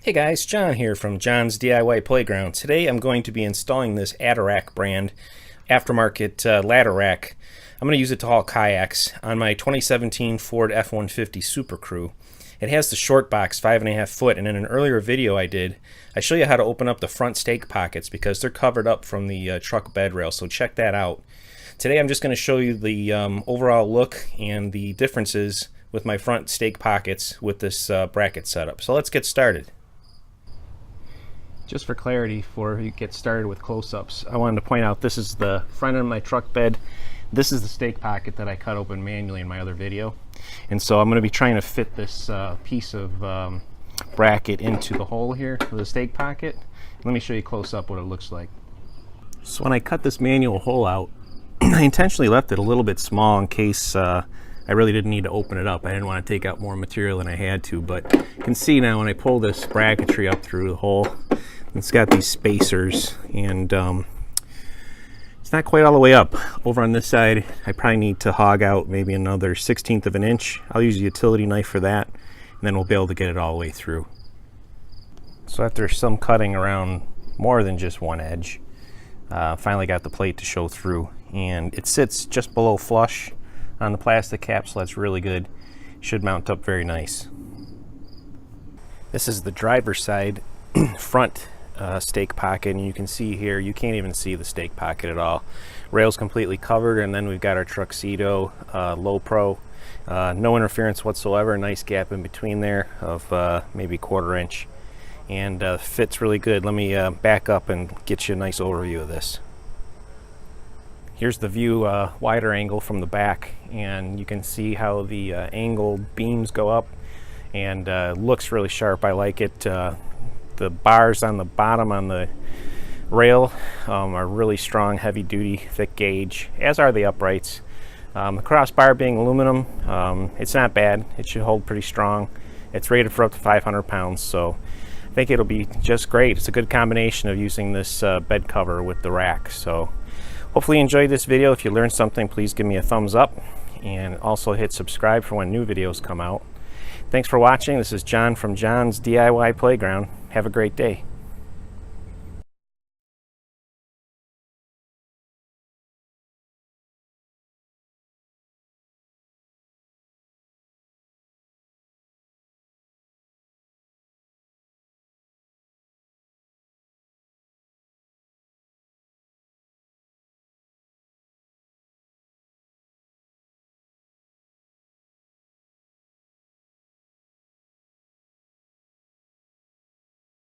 Hey guys, John here from John's DIY Playground. Today I'm going to be installing this Adarac brand aftermarket ladder rack. I'm going to use it to haul kayaks on my 2017 Ford F-150 Super Crew. It has the short box 5.5 foot, and in an earlier video I show you how to open up the front stake pockets because they're covered up from the truck bed rail, so check that out. Today I'm just going to show you the overall look and the differences with my front stake pockets with this bracket setup. So let's get started. Just for clarity, before you get started with close-ups, I wanted to point out this is the front of my truck bed. This is the stake pocket that I cut open manually in my other video. And so I'm going to be trying to fit this piece of bracket into the hole here for the stake pocket. Let me show you close up what it looks like. So when I cut this manual hole out, I intentionally left it a little bit small in case I really didn't need to open it up. I didn't want to take out more material than I had to, but you can see now when I pull this bracketry up through the hole, it's got these spacers, and it's not quite all the way up. Over on this side, I probably need to hog out maybe another 1/16 of an inch. I'll use a utility knife for that, and then we'll be able to get it all the way through. So after some cutting around more than just one edge, finally got the plate to show through, and it sits just below flush on the plastic cap, so that's really good. Should mount up very nice. This is the driver's side front stake pocket, and you can see here, you can't even see the stake pocket at all. Rail's completely covered, and then we've got our Truxedo Low Pro. No interference whatsoever, nice gap in between there of maybe 1/4 inch, and fits really good. Let me back up and get you a nice overview of this. Here's the view wider angle from the back, and you can see how the angled beams go up, and looks really sharp. I like it. The bars on the bottom on the rail are really strong, heavy duty, thick gauge, as are the uprights. The crossbar being aluminum, it's not bad. It should hold pretty strong. It's rated for up to 500 pounds, so I think it'll be just great. It's a good combination of using this bed cover with the rack. So hopefully you enjoyed this video. If you learned something, please give me a thumbs up, and also hit subscribe for when new videos come out. Thanks for watching. This is John from John's DIY Playground. Have a great day.